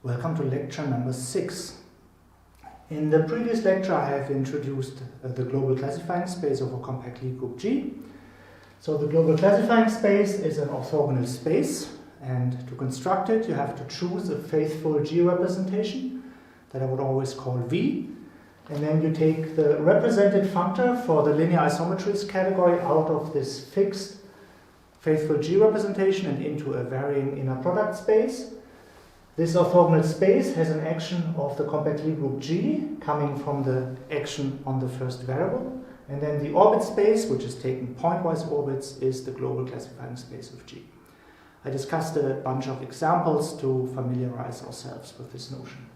Welcome to lecture number 6. In the previous lecture I have introduced the global classifying space of a compact Lie group G. So the global classifying space is an orthogonal space, and to construct it you have to choose a faithful G representation that I would always call V, and then you take the represented functor for the linear isometries category out of this fixed faithful G representation and into a varying inner product space. This orthogonal space has an action of the compact Lie group G coming from the action on the first variable, and then the orbit space, which is taking pointwise orbits, is the global classifying space of G. I discussed a bunch of examples to familiarize ourselves with this notion.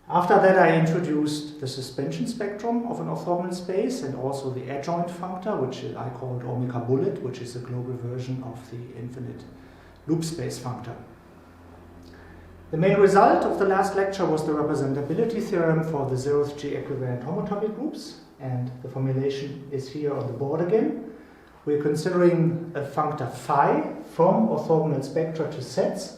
After that I introduced the suspension spectrum of an orthogonal space and also the adjoint functor, which I called omega bullet, which is a global version of the infinite loop space functor. The main result of the last lecture was the representability theorem for the zeroth G-equivariant homotopy groups, and the formulation is here on the board again. We're considering a functor phi from orthogonal spectra to sets,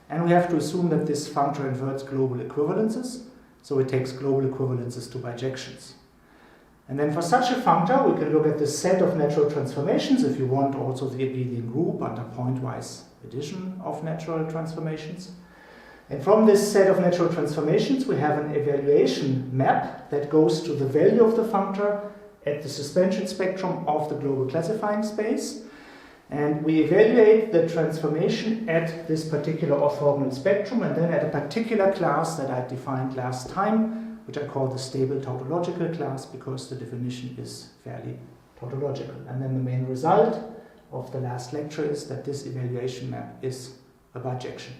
and we have to assume that this functor inverts global equivalences, so it takes global equivalences to bijections. And then for such a functor we can look at the set of natural transformations, if you want also the abelian group under pointwise addition of natural transformations. And from this set of natural transformations we have an evaluation map that goes to the value of the functor at the suspension spectrum of the global classifying space. And we evaluate the transformation at this particular orthogonal spectrum and then at a particular class that I defined last time, which I call the stable tautological class because the definition is fairly tautological. And then the main result of the last lecture is that this evaluation map is a bijection.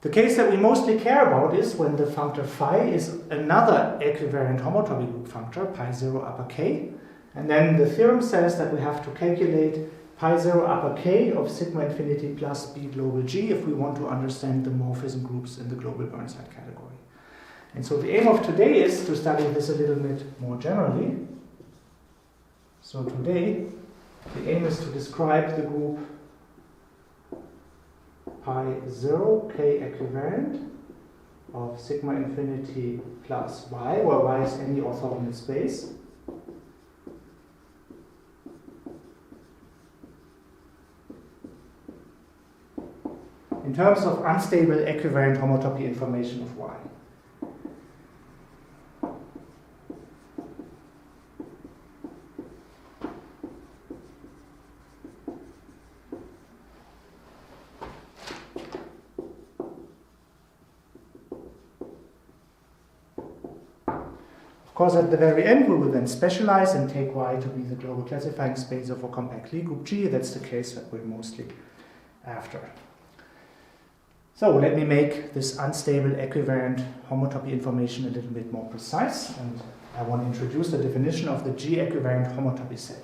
The case that we mostly care about is when the functor phi is another equivariant homotopy group functor, pi 0 upper k, and then the theorem says that we have to calculate pi 0 upper k of sigma infinity plus b global G if we want to understand the morphism groups in the global Burnside category. And so the aim of today is to study this a little bit more generally. So today the aim is to describe the group pi 0 k equivariant of sigma infinity plus y, where y is any orthogonal space. In terms of unstable equivariant homotopy information of y. Of course, at the very end we will then specialize and take y to be the global classifying space of a compact Lie group G. That's the case that we're mostly after. So let me make this unstable equivariant homotopy information a little bit more precise, and I want to introduce the definition of the G-equivariant homotopy set.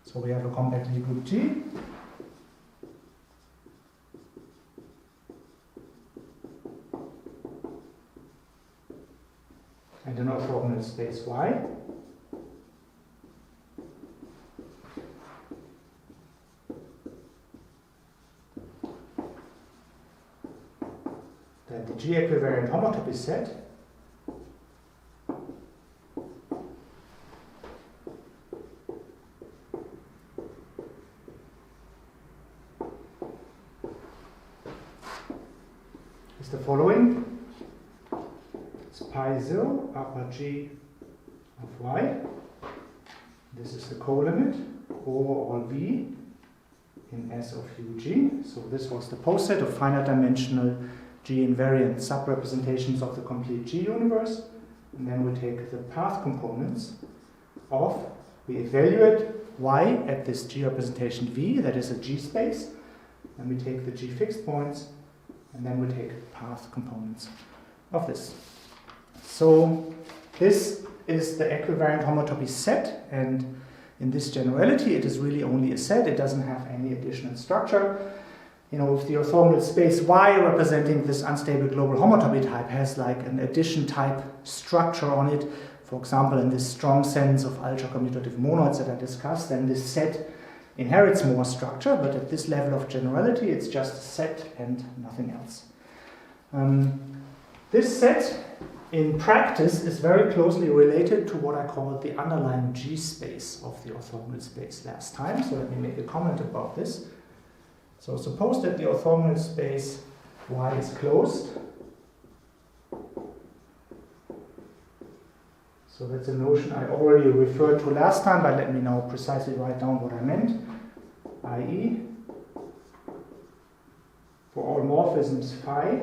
So we have a compact Lie group G. And an orthogonal space Y. That the G-equivariant homotopy set is the following. Pi 0 upper G of y. This is the colimit over all v in S of UG. So this was the poset of finite dimensional G-invariant subrepresentations of the complete G universe. And then we take the path components of, we evaluate y at this G representation V, that is a G space. Then we take the G fixed points, and then we take path components of this. So this is the equivariant homotopy set, and in this generality it is really only a set. It doesn't have any additional structure. You know, if the orthogonal space Y representing this unstable global homotopy type has like an addition type structure on it, for example in this strong sense of ultra-commutative monoids that I discussed, then this set inherits more structure, but at this level of generality, it's just a set and nothing else. This set, in practice, is very closely related to what I called the underlying G-space of the orthogonal space last time. So let me make a comment about this. So suppose that the orthogonal space Y is closed. So that's a notion I already referred to last time, but let me now precisely write down what I meant. i.e., for all morphisms phi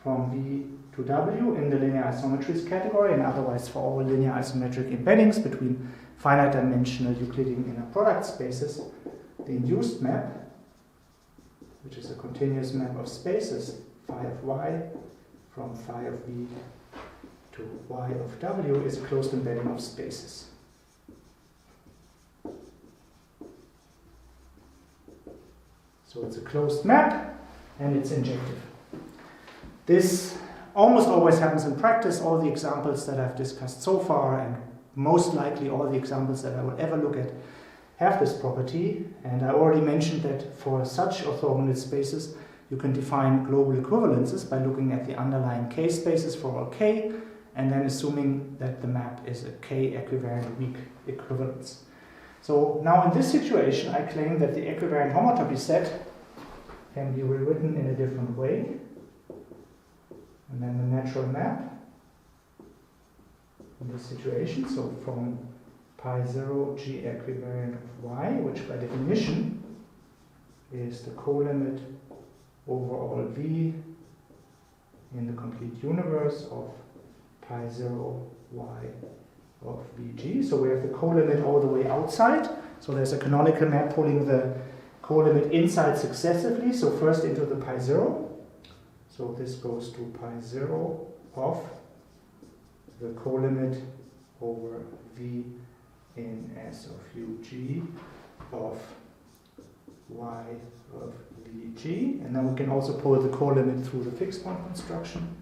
from V to W in the linear isometries category, and otherwise for all linear isometric embeddings between finite dimensional Euclidean inner product spaces, the induced map, which is a continuous map of spaces, phi of Y from phi of V to Y of W, is a closed embedding of spaces. So it's a closed map and it's injective. This almost always happens in practice. All the examples that I've discussed so far, and most likely all the examples that I will ever look at, have this property. And I already mentioned that for such orthogonal spaces, you can define global equivalences by looking at the underlying K spaces for all K, and then assuming that the map is a K equivariant weak equivalence. So now in this situation, I claim that the equivariant homotopy set can be rewritten in a different way. And then the natural map in this situation, so from pi 0 G equivariant of Y, which by definition is the colimit over all V in the complete universe of pi 0 Y of Vg. So we have the colimit all the way outside. So there's a canonical map pulling the colimit inside successively. So first into the pi 0. So this goes to pi 0 of the colimit over V in S of Ug of Y of Vg. And then we can also pull the colimit through the fixed point construction,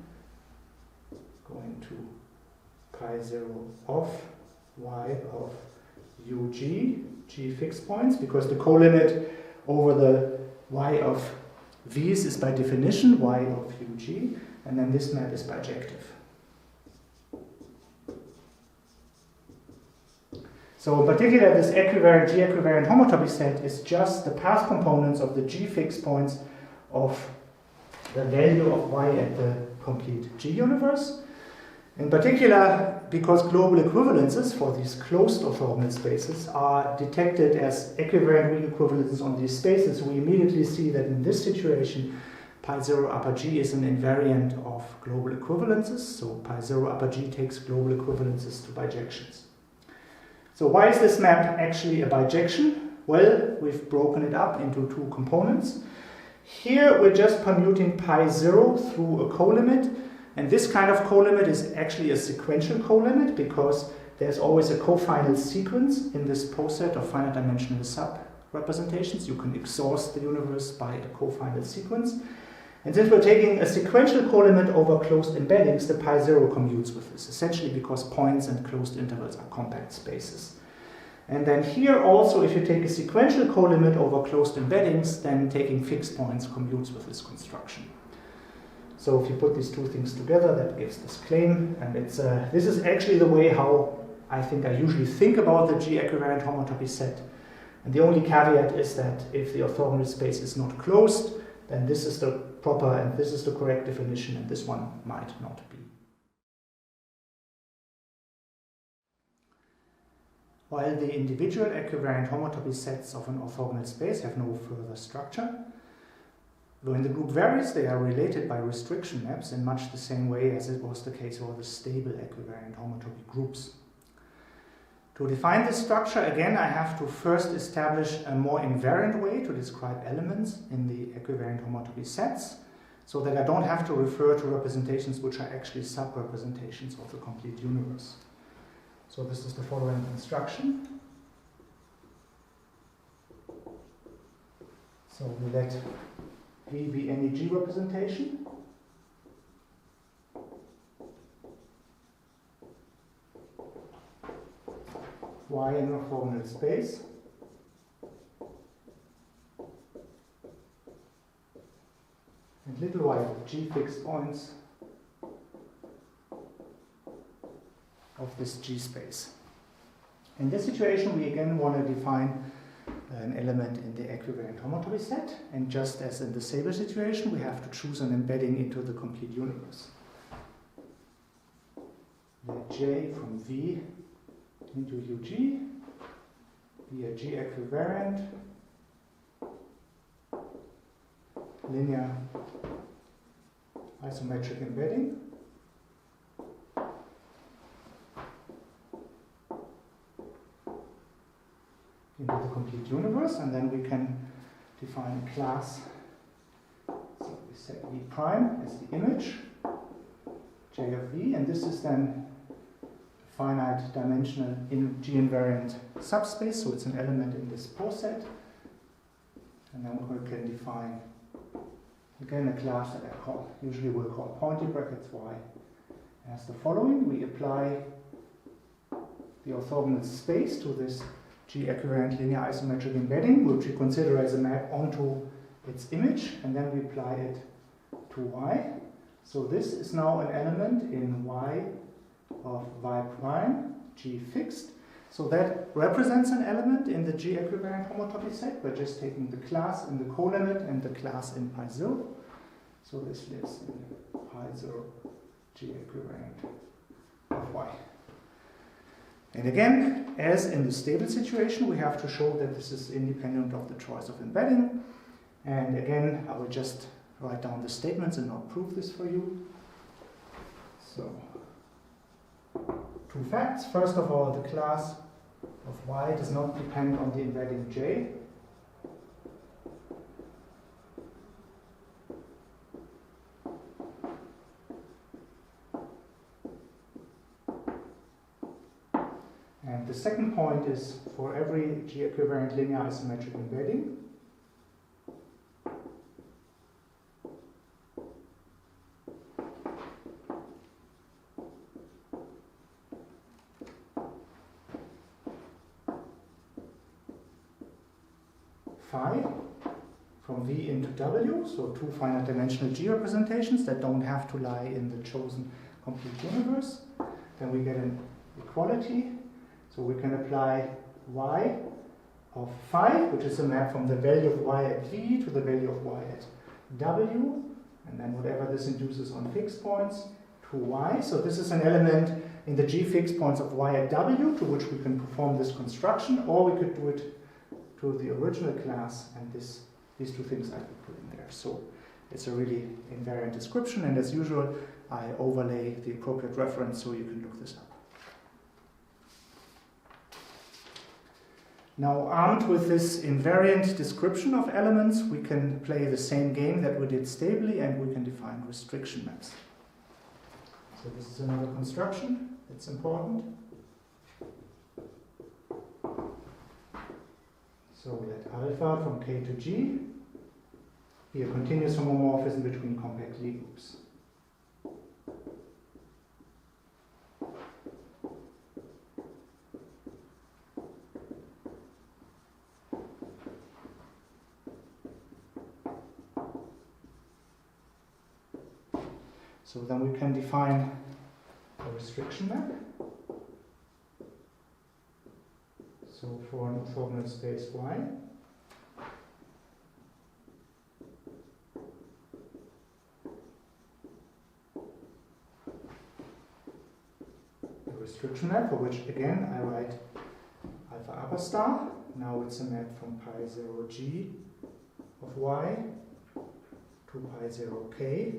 going to pi 0 of Y of Ug, G fixed points, because the colimit over the Y of V's is by definition Y of Ug, and then this map is bijective. So in particular, this equivariant G-equivariant homotopy set is just the path components of the G fixed points of the value of Y at the complete G universe. In particular, because global equivalences for these closed orthogonal spaces are detected as equivariant weak equivalences on these spaces, we immediately see that in this situation, pi 0 upper G is an invariant of global equivalences. So pi 0 upper G takes global equivalences to bijections. So why is this map actually a bijection? Well, we've broken it up into two components. Here we're just permuting pi 0 through a colimit. And this kind of colimit is actually a sequential colimit because there's always a cofinal sequence in this poset of finite dimensional sub-representations. You can exhaust the universe by a cofinal sequence. And since we're taking a sequential colimit over closed embeddings, the pi 0 commutes with this, essentially because points and closed intervals are compact spaces. And then here also, if you take a sequential colimit over closed embeddings, then taking fixed points commutes with this construction. So if you put these two things together, that gives this claim, and this is actually the way how I think I usually think about the G-equivariant homotopy set. And the only caveat is that if the orthogonal space is not closed, then this is the proper and this is the correct definition, and this one might not be. While the individual equivariant homotopy sets of an orthogonal space have no further structure, when the group varies, they are related by restriction maps in much the same way as it was the case for the stable equivariant homotopy groups. To define this structure, again, I have to first establish a more invariant way to describe elements in the equivariant homotopy sets, so that I don't have to refer to representations which are actually sub-representations of the complete universe. So this is the following construction. So we let V be any G representation. Y in an orthogonal space. and little y of G fixed points of this G space. In this situation, we again want to define an element in the equivariant homotopy set, and just as in the stable situation, we have to choose an embedding into the complete universe. Let J from V into UG be a G-equivariant linear isometric embedding into the complete universe, and then we can define a class. So we set V prime as the image, J of V, and this is then a finite dimensional G-invariant subspace, so it's an element in this pose set. And then we can define again a class that usually we'll call pointy brackets Y as the following. We apply the orthogonal space to this G-equivariant linear isometric embedding, which we consider as a map onto its image, and then we apply it to Y. So this is now an element in Y of Y prime, G fixed. So that represents an element in the G-equivariant homotopy set by just taking the class in the co-limit and the class in pi 0. So this lives in pi 0 G-equivariant of Y. And again, as in the stable situation, we have to show that this is independent of the choice of embedding. And again, I will just write down the statements and not prove this for you. So, two facts. First of all, the class of Y does not depend on the embedding J. And the second point is, for every G-equivariant linear isometric embedding, phi from V into W, so two finite dimensional G representations that don't have to lie in the chosen complete universe. Then we get an equality. So we can apply Y of phi, which is a map from the value of Y at V to the value of Y at W, and then whatever this induces on fixed points to Y. So this is an element in the G fixed points of Y at W, to which we can perform this construction, or we could do it to the original class, and these two things I could put in there. So it's a really invariant description, and as usual, I overlay the appropriate reference so you can look this up. Now, armed with this invariant description of elements, we can play the same game that we did stably, and we can define restriction maps. So this is another construction that's important. So let alpha from K to G be a continuous homomorphism between compact Lie groups. So then we can define a restriction map. So for an orthogonal space Y, a restriction map for which again I write alpha upper star. Now it's a map from pi 0 G of Y to pi 0 K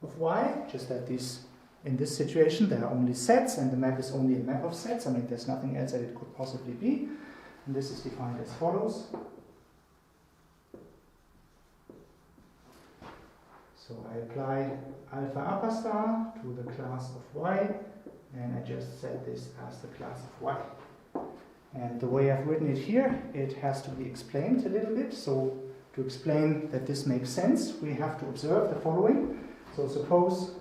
of Y, just that these, in this situation, there are only sets, and the map is only a map of sets. I mean, there's nothing else that it could possibly be. And this is defined as follows. So I apply alpha upper star to the class of Y, and I just set this as the class of Y. And the way I've written it here, it has to be explained a little bit. So to explain that this makes sense, we have to observe the following. So suppose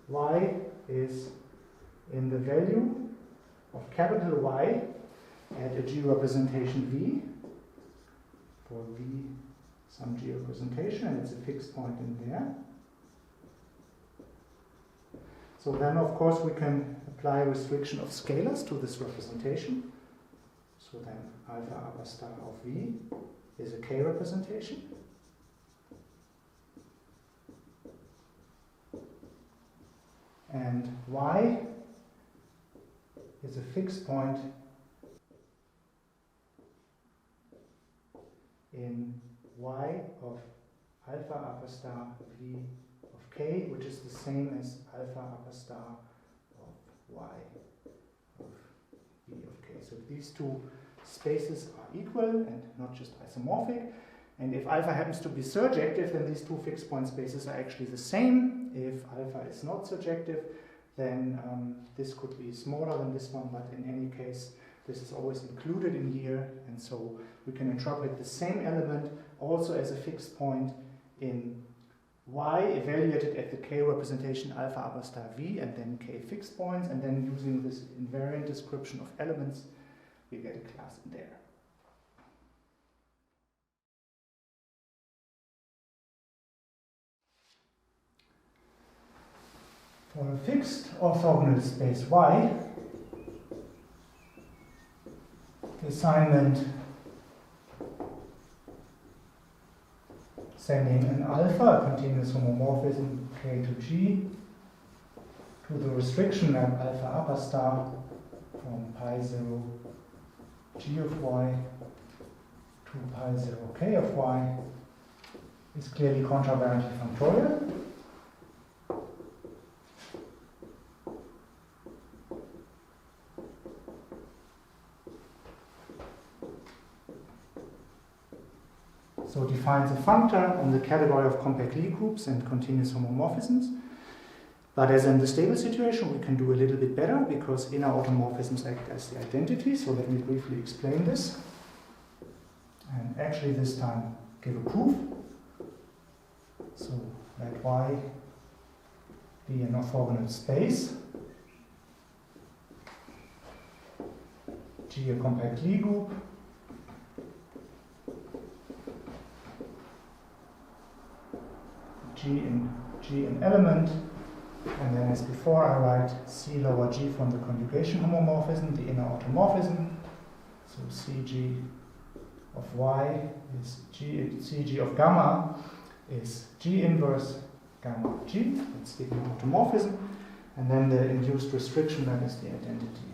Y is in the value of capital Y at a G representation V, for V some G representation, and it's a fixed point in there. So then, of course, we can apply a restriction of scalars to this representation. So then alpha upper star of V is a K representation. And Y is a fixed point in Y of alpha upper star V of K, which is the same as alpha upper star of Y of V of K. So these two spaces are equal and not just isomorphic. And if alpha happens to be surjective, then these two fixed point spaces are actually the same. If alpha is not surjective, then this could be smaller than this one, but in any case, this is always included in here, and so we can interpret the same element also as a fixed point in Y, evaluated at the K representation alpha upper star V, and then K fixed points, and then using this invariant description of elements, we get a class in there. For a fixed orthogonal space Y, the assignment sending an alpha, a continuous homomorphism K to G, to the restriction map alpha upper star from pi 0 G of Y to pi 0 K of Y is clearly contravariantly functorial. So it defines a functor on the category of compact Lie groups and continuous homomorphisms. But as in the stable situation, we can do a little bit better because inner automorphisms act as the identity. So let me briefly explain this. And actually this time give a proof. So let Y be an orthogonal space. G a compact Lie group. G an element, and then as before I write C lower G from the conjugation homomorphism, the inner automorphism. So Cg of Y is Cg of gamma is G inverse gamma of G, that's the inner automorphism, and then the induced restriction map is the identity.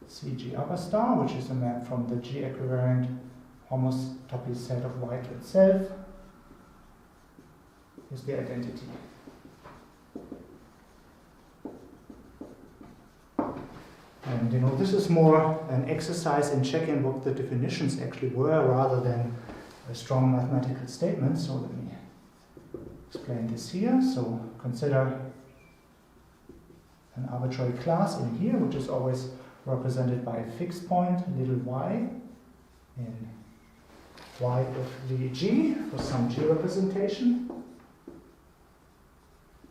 Cg upper star, which is a map from the G-equivariant homotopy set of Y to itself, is the identity. And this is more an exercise in checking what the definitions actually were rather than a strong mathematical statement. So let me explain this here. So consider an arbitrary class in here, which is always represented by a fixed point, little y, in Y of the G for some G representation.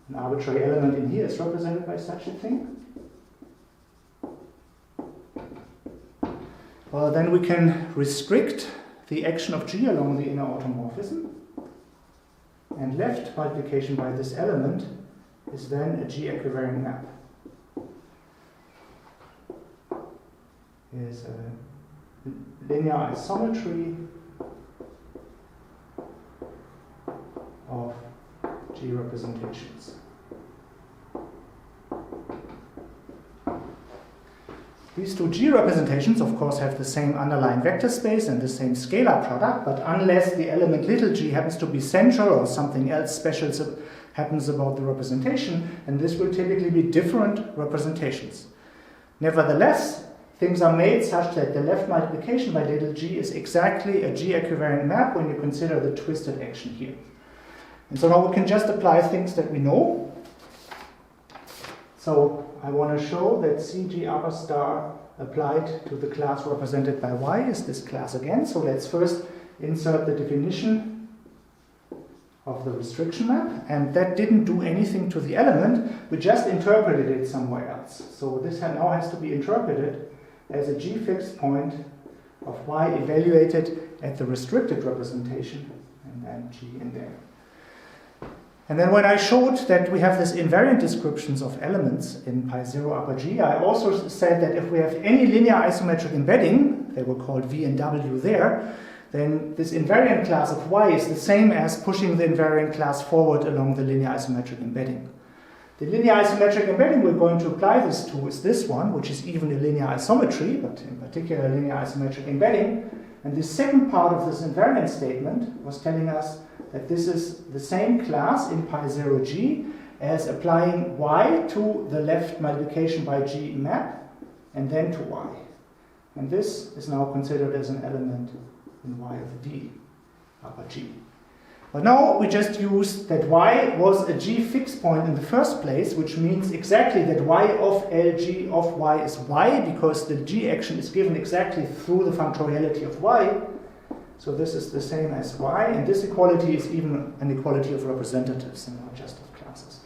An arbitrary element in here is represented by such a thing. Well, then we can restrict the action of G along the inner automorphism. And left multiplication by this element is then a G-equivariant map. Is a linear isometry of G representations. These two G representations, of course, have the same underlying vector space and the same scalar product, but unless the element little g happens to be central or something else special happens about the representation, and this will typically be different representations. Nevertheless, things are made such that the left multiplication by little g is exactly a G-equivariant map when you consider the twisted action here. And so now we can just apply things that we know. So I want to show that Cg upper star applied to the class represented by Y is this class again. So let's first insert the definition of the restriction map. And that didn't do anything to the element. We just interpreted it somewhere else. So this now has to be interpreted as a G fixed point of y evaluated at the restricted representation, and then G in there. And then when I showed that we have this invariant descriptions of elements in pi 0 upper G, I also said that if we have any linear isometric embedding, they were called V and W there, then this invariant class of y is the same as pushing the invariant class forward along the linear isometric embedding. The linear isometric embedding we're going to apply this to is this one, which is even a linear isometry, but in particular linear isometric embedding. And the second part of this invariant statement was telling us that this is the same class in pi 0 G as applying y to the left multiplication by G map and then to y. And this is now considered as an element in y of V upper G. But now we just use that y was a G fixed point in the first place, which means exactly that y of Lg of y is y, because the G action is given exactly through the functoriality of y. So this is the same as y, and this equality is even an equality of representatives and not just of classes.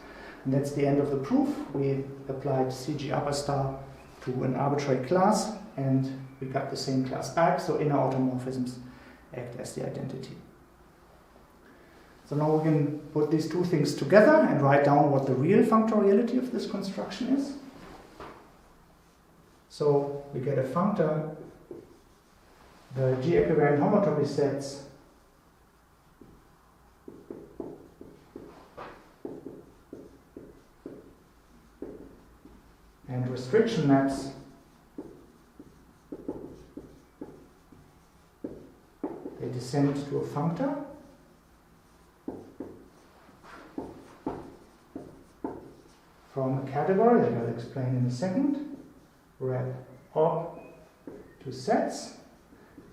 And that's the end of the proof. We applied CG upper star to an arbitrary class, and we got the same class back, so inner automorphisms act as the identity. So now we can put these two things together and write down what the real functoriality of this construction is. So we get a functor, the G-equivariant homotopy sets and restriction maps they descend to a functor from a category that I'll explain in a second, rep op to sets.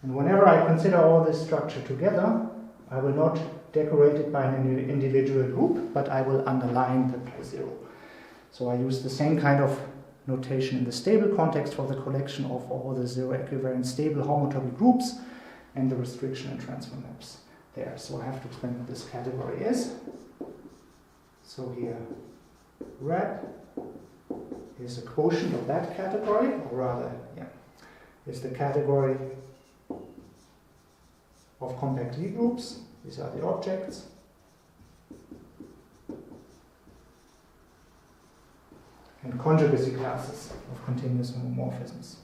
And whenever I consider all this structure together, I will not decorate it by an individual group, but I will underline the pi 0. So I use the same kind of notation in the stable context for the collection of all the zero equivalent stable homotopy groups and the restriction and transfer maps there. So I have to explain what this category is. So here, rep is a quotient of that category, or rather, is the category of compact Lie groups. These are the objects. And conjugacy classes of continuous homomorphisms.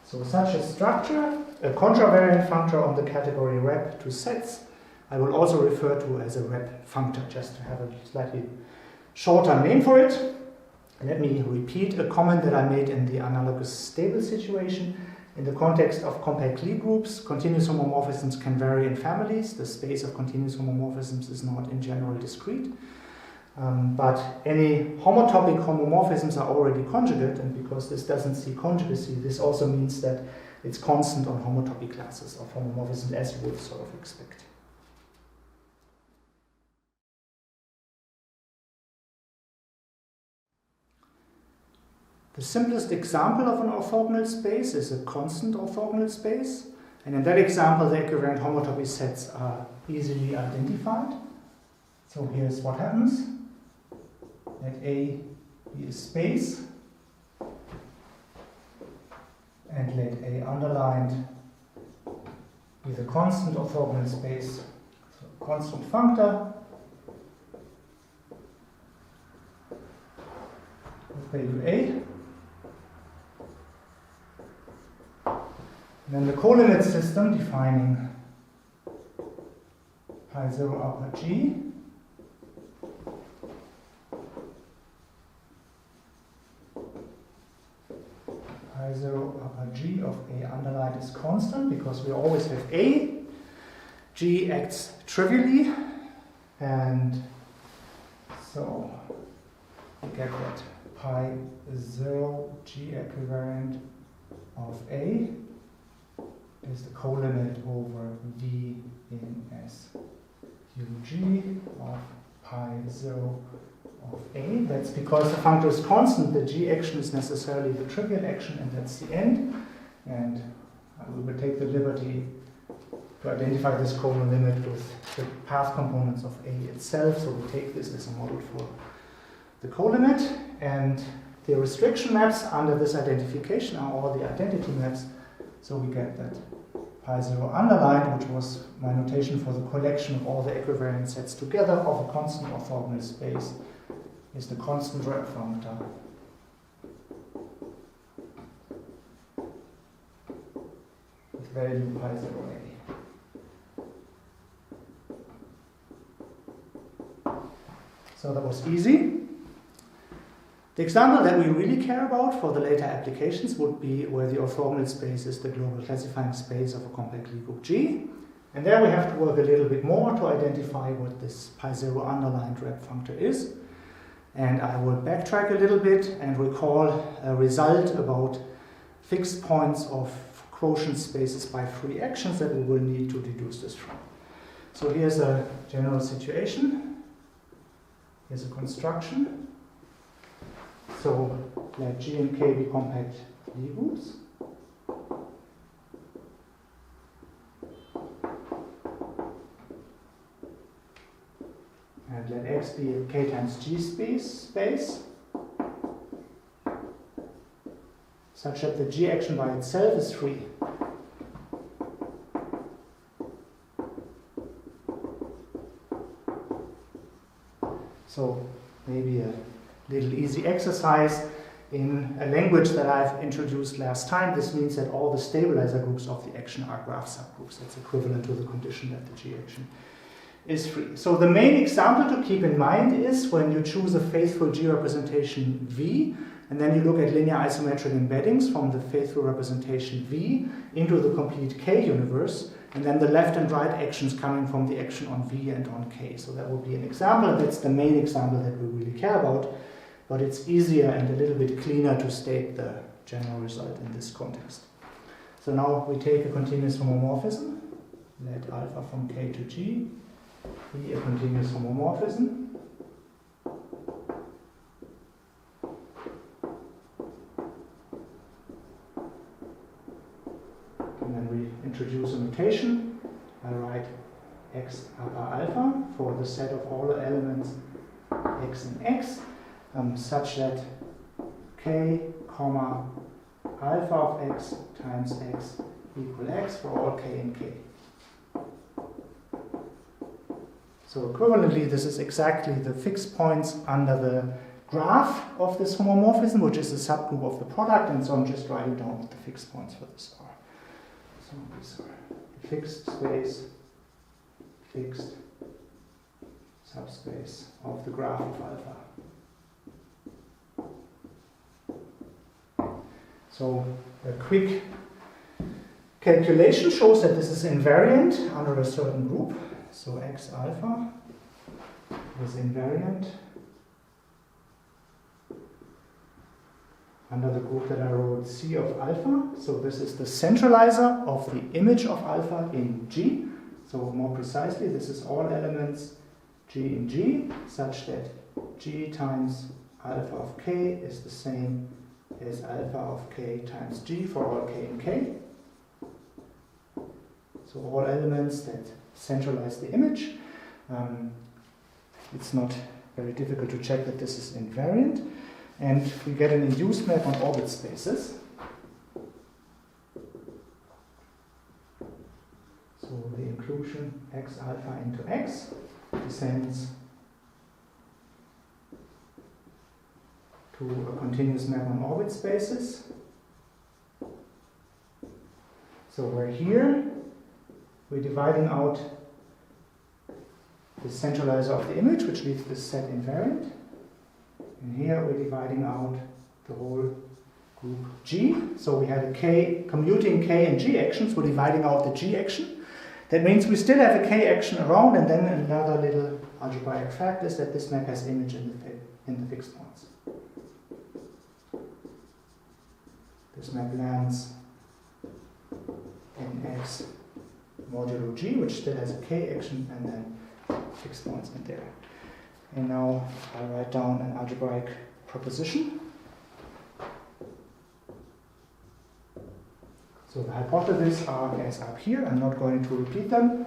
So such a structure, a contravariant functor on the category rep to sets, I will also refer to as a rep functor, just to have a slightly shorter name for it. Let me repeat a comment that I made in the analogous stable situation. In the context of compact Lie groups, continuous homomorphisms can vary in families. The space of continuous homomorphisms is not in general discrete. But any homotopic homomorphisms are already conjugate, and because this doesn't see conjugacy, this also means that it's constant on homotopy classes of homomorphisms, as you would sort of expect. The simplest example of an orthogonal space is a constant orthogonal space, and in that example, the equivalent homotopy sets are easily identified. So here's what happens. Let A be a space, and let A underlined be the constant orthogonal space, so constant functor with value A. And then the colimit system defining pi 0 upper G pi 0 upper G of A underlined is constant because we always have A. G acts trivially, and so we get that pi 0 G equivariant of A is the colimit over V in S UG of pi 0 of A. That's because the functor is constant, the G action is necessarily the trivial action, and that's the end. And we will take the liberty to identify this conal limit with the path components of A itself. So we take this as a model for the co-limit, and the restriction maps under this identification are all the identity maps. So we get that pi0 underlined, which was my notation for the collection of all the equivariant sets together of a constant orthogonal space, is the constant rep functor with value pi0a. So that was easy. The example that we really care about for the later applications would be where the orthogonal space is the global classifying space of a compact Lie group G. And there we have to work a little bit more to identify what this pi0 underlined rep functor is. And I will backtrack a little bit and recall a result about fixed points of quotient spaces by free actions that we will need to deduce this from. So here's a general situation. Here's a construction. So let G and K be compact Lie groups. And let X be a K times G space, such that the G action by itself is free. So maybe a little easy exercise in a language that I've introduced last time. This means that all the stabilizer groups of the action are graph subgroups. That's equivalent to the condition that the G action is free. So the main example to keep in mind is when you choose a faithful G representation V, and then you look at linear isometric embeddings from the faithful representation V into the complete K universe, and then the left and right actions coming from the action on V and on K. So that would be an example, and that's the main example that we really care about, but it's easier and a little bit cleaner to state the general result in this context. So now we take a continuous homomorphism, let alpha from K to G be a continuous homomorphism. And then we introduce a notation. I write x upper alpha for the set of all the elements x and x, such that k comma alpha of x times x equal x for all k and k. So equivalently, this is exactly the fixed points under the graph of this homomorphism, which is a subgroup of the product, and so I'm just writing down what the fixed points for this are. So these are the fixed space, fixed subspace of the graph of alpha. So a quick calculation shows that this is invariant under a certain group. So x alpha is invariant under the group that I wrote C of alpha. So this is the centralizer of the image of alpha in G. So more precisely, this is all elements G in G, such that G times alpha of K is the same as alpha of K times G for all K and K. So all elements that centralize the image. It's not very difficult to check that this is invariant. And we get an induced map on orbit spaces. So the inclusion x alpha into x descends to a continuous map on orbit spaces. So we're here. We're dividing out the centralizer of the image, which leaves this set invariant. And here we're dividing out the whole group G. So we had a K, commuting K and G actions. We're dividing out the G action. That means we still have a K action around, and then another little algebraic fact is that this map has image in the fixed points. This map lands in X modulo G, which still has a K action, and then fixed points in there. And now I write down an algebraic proposition. So the hypotheses are as up here. I'm not going to repeat them.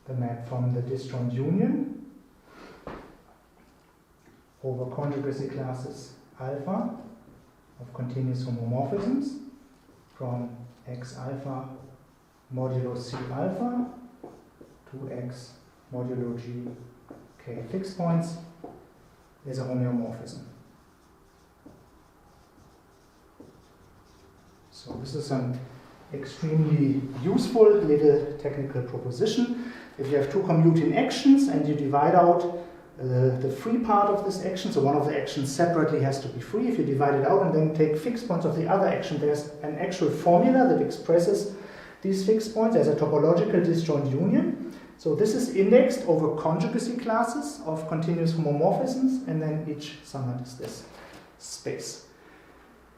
The map from the disjoint union over conjugacy classes alpha of continuous homomorphisms from x alpha modulo c alpha to x modulo g k fixed points is a homeomorphism. So this is an extremely useful little technical proposition. If you have two commuting actions and you divide out the free part of this action, so one of the actions separately has to be free. If you divide it out and then take fixed points of the other action, there's an actual formula that expresses these fixed points as a topological disjoint union. So this is indexed over conjugacy classes of continuous homomorphisms, and then each summand is this space.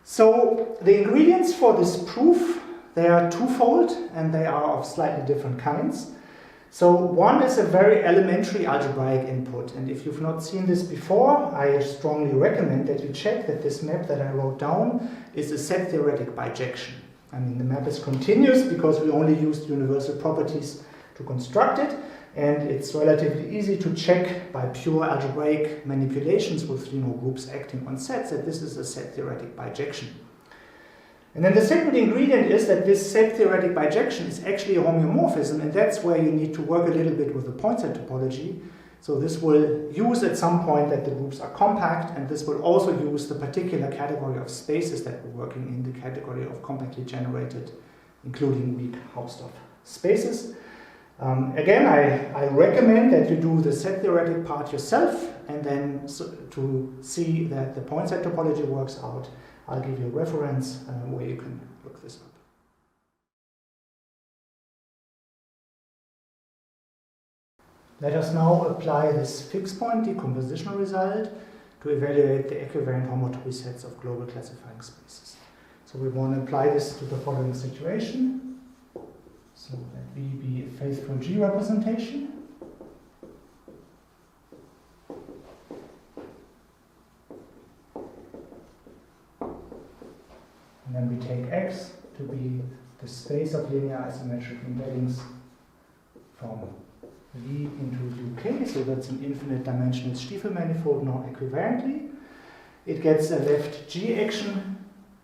So the ingredients for this proof, they are twofold, and they are of slightly different kinds. So one is a very elementary algebraic input, and if you've not seen this before, I strongly recommend that you check that this map that I wrote down is a set theoretic bijection. I mean, the map is continuous because we only used universal properties to construct it, and it's relatively easy to check by pure algebraic manipulations with groups acting on sets that this is a set theoretic bijection. And then the second ingredient is that this set theoretic bijection is actually a homeomorphism, and that's where you need to work a little bit with the point set topology. So this will use at some point that the groups are compact, and this will also use the particular category of spaces that we're working in, the category of compactly generated, including weak Hausdorff spaces. Again, I recommend that you do the set theoretic part yourself, and then to see that the point set topology works out, I'll give you a reference where you can look this up. Let us now apply this fixed point decompositional result to evaluate the equivariant homotopy sets of global classifying spaces. So we want to apply this to the following situation. So let V be a faithful G representation. And then we take X to be the space of linear isometric embeddings from V into UK, so that's an infinite dimensional Stiefel manifold now equivariantly. It gets a left G action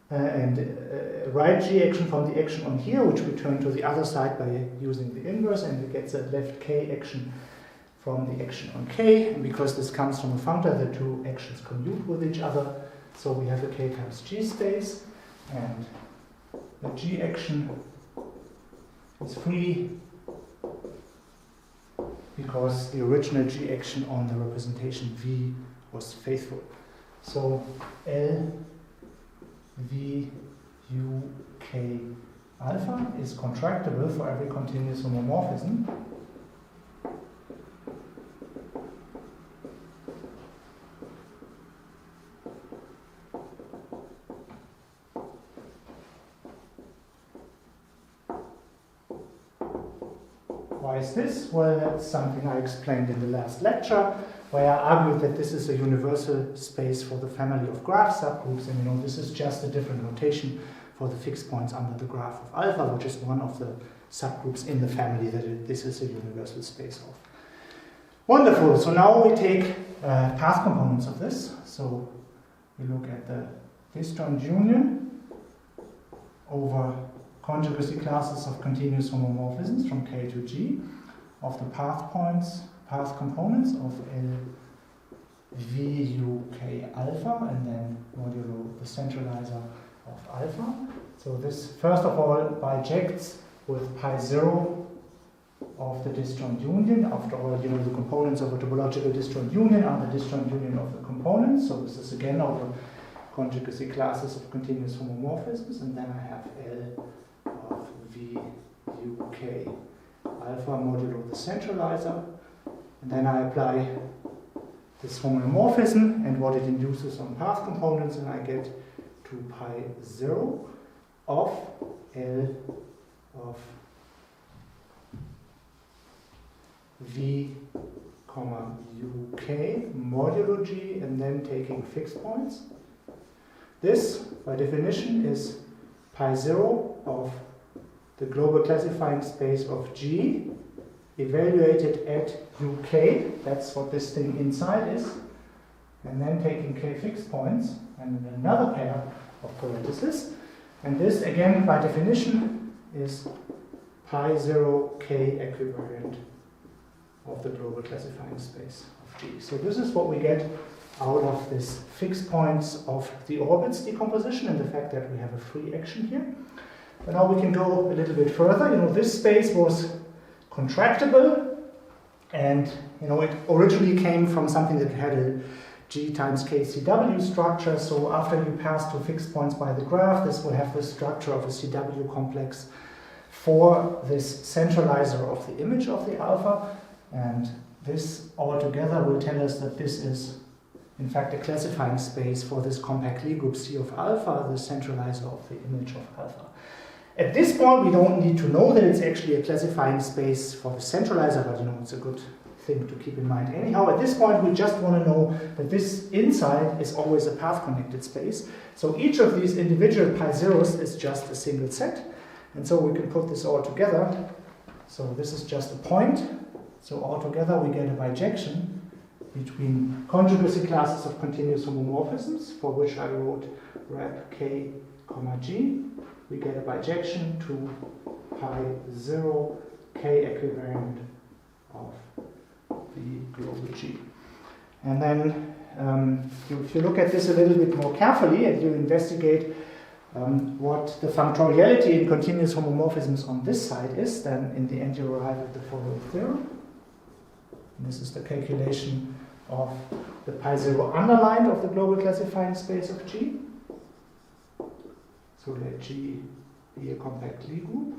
and a right G action from the action on here, which we turn to the other side by using the inverse, and it gets a left K action from the action on K. And because this comes from a functor, the two actions commute with each other, so we have a K times G space. And the G action is free because the original G action on the representation V was faithful. So L V U K alpha is contractible for every continuous homomorphism. Why is this? Well, that's something I explained in the last lecture, where I argued that this is a universal space for the family of graph subgroups, and this is just a different notation for the fixed points under the graph of alpha, which is one of the subgroups in the family that this is a universal space of. Wonderful. So now we take path components of this. So we look at the disjoint union over conjugacy classes of continuous homomorphisms from K to G of the path points, path components of L V U K alpha, and then modulo the centralizer of alpha. So this first of all bijects with pi 0 of the disjoint union. After all, the components of a topological disjoint union are the disjoint union of the components. So this is again over conjugacy classes of continuous homomorphisms, and then I have L of V U K alpha modulo the centralizer, and then I apply this homomorphism and what it induces on path components, and I get 2 pi 0 of L of V comma UK modulo G, and then taking fixed points. This, by definition, is pi 0 of the global classifying space of G evaluated at UK. That's what this thing inside is. And then taking k fixed points and another pair of parentheses. And this, again, by definition, is pi 0 k equivariant of the global classifying space of G. So this is what we get out of this fixed points of the orbits decomposition and the fact that we have a free action here. But now we can go a little bit further. This space was contractible, and it originally came from something that had a G times KCW structure. So after you pass to fixed points by the graph, this will have the structure of a CW complex for this centralizer of the image of the alpha. And this altogether will tell us that this is, in fact, a classifying space for this compact Lie group C of alpha, the centralizer of the image of alpha. At this point, we don't need to know that it's actually a classifying space for the centralizer, but it's a good thing to keep in mind anyhow. At this point, we just want to know that this inside is always a path-connected space. So each of these individual pi zeros is just a single set. And so we can put this all together. So this is just a point. So altogether, we get a bijection between conjugacy classes of continuous homomorphisms, for which I wrote rep k, g. We get a bijection to pi 0 k equivariant of the global G. And then if you look at this a little bit more carefully and you investigate what the functoriality in continuous homomorphisms on this side is, then in the end you arrive at the following theorem. And this is the calculation of the pi 0 underlined of the global classifying space of G. So let G be a compact Lie group.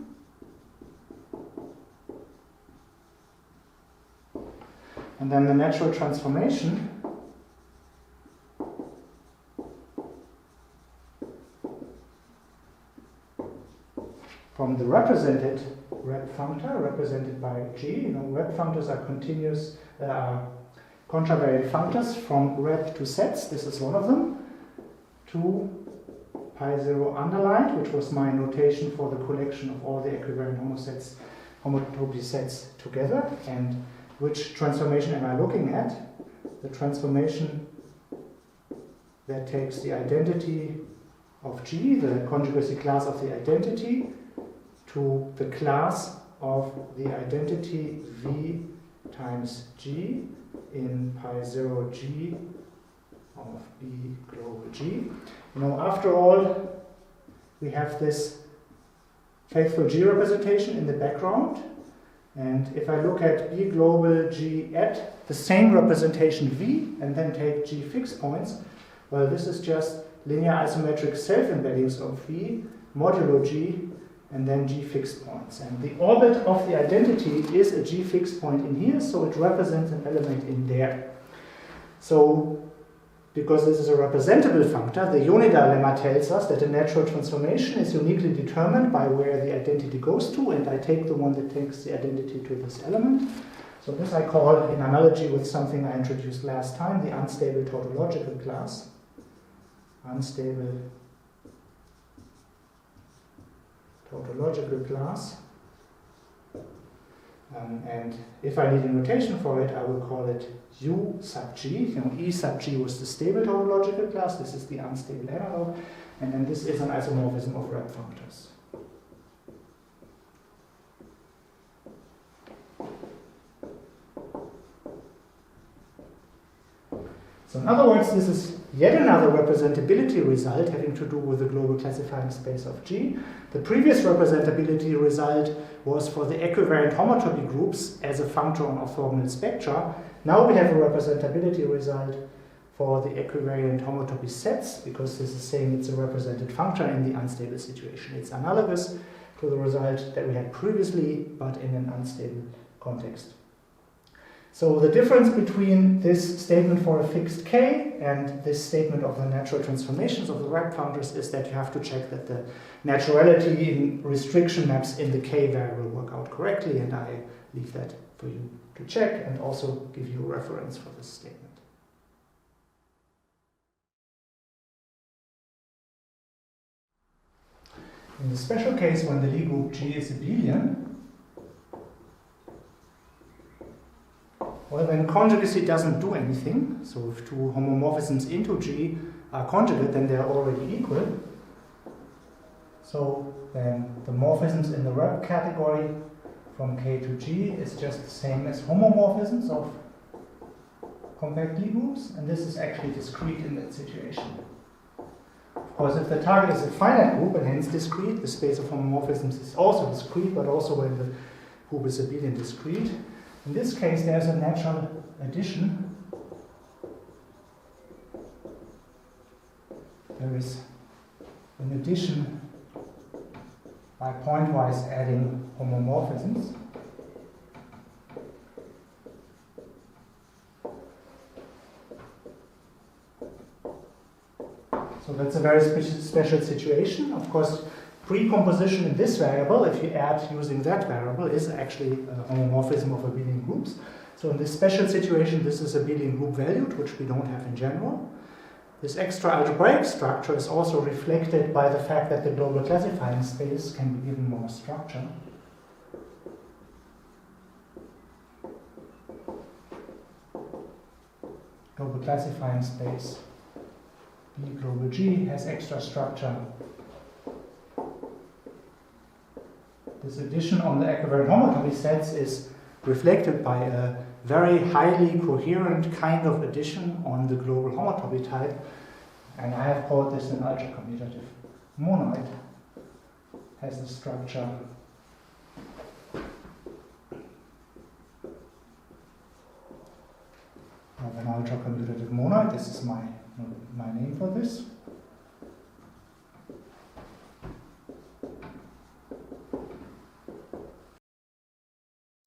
And then the natural transformation from the represented rep functor, represented by G. Rep functors are continuous, contravariant functors from rep to sets. This is one of them. To pi 0 underlined, which was my notation for the collection of all the equivariant homotopy sets together. And which transformation am I looking at? The transformation that takes the identity of G, the conjugacy class of the identity, to the class of the identity V times G in pi 0 G of B global G. After all, we have this faithful G representation in the background. And if I look at B global G at the same representation V and then take G fixed points, well, this is just linear isometric self-embeddings of V modulo G and then G fixed points. And the orbit of the identity is a G fixed point in here, so it represents an element in there. So, because this is a representable functor, the Yoneda lemma tells us that a natural transformation is uniquely determined by where the identity goes to, and I take the one that takes the identity to this element. So this I call, in analogy with something I introduced last time, the unstable tautological class. Unstable tautological class. And if I need a notation for it, I will call it U sub G. E sub G was the stable tautological class. This is the unstable analog. And then this is an isomorphism of rep functors. So in other words, this is yet another representability result having to do with the global classifying space of G. The previous representability result was for the equivariant homotopy groups as a functor on orthogonal spectra. Now we have a representability result for the equivariant homotopy sets, because this is saying it's a represented functor in the unstable situation. It's analogous to the result that we had previously, but in an unstable context. So the difference between this statement for a fixed k and this statement of the natural transformations of the rep functors is that you have to check that the naturality in restriction maps in the k variable work out correctly, and I leave that for you to check and also give you a reference for this statement. In the special case when the Lie group G is abelian, well, then conjugacy doesn't do anything. So if two homomorphisms into G are conjugate, then they're already equal. So then the morphisms in the rep category from K to G is just the same as homomorphisms of compact Lie groups, and this is actually discrete in that situation. Of course, if the target is a finite group and hence discrete, the space of homomorphisms is also discrete, but also when the group is abelian discrete. In this case, there's a natural addition. There is an addition by pointwise adding homomorphisms. So that's a very special situation. Of course, precomposition in this variable, if you add using that variable, is actually a homomorphism of abelian groups. So in this special situation, this is abelian group valued, which we don't have in general. This extra algebraic structure is also reflected by the fact that the global classifying space can be given more structure. Global classifying space B global G has extra structure. This addition on the equivariant homotopy sets is reflected by a very highly coherent kind of addition on the global homotopy type, and I have called this an ultra-commutative monoid. Has the structure of an ultra-commutative monoid. This is my name for this.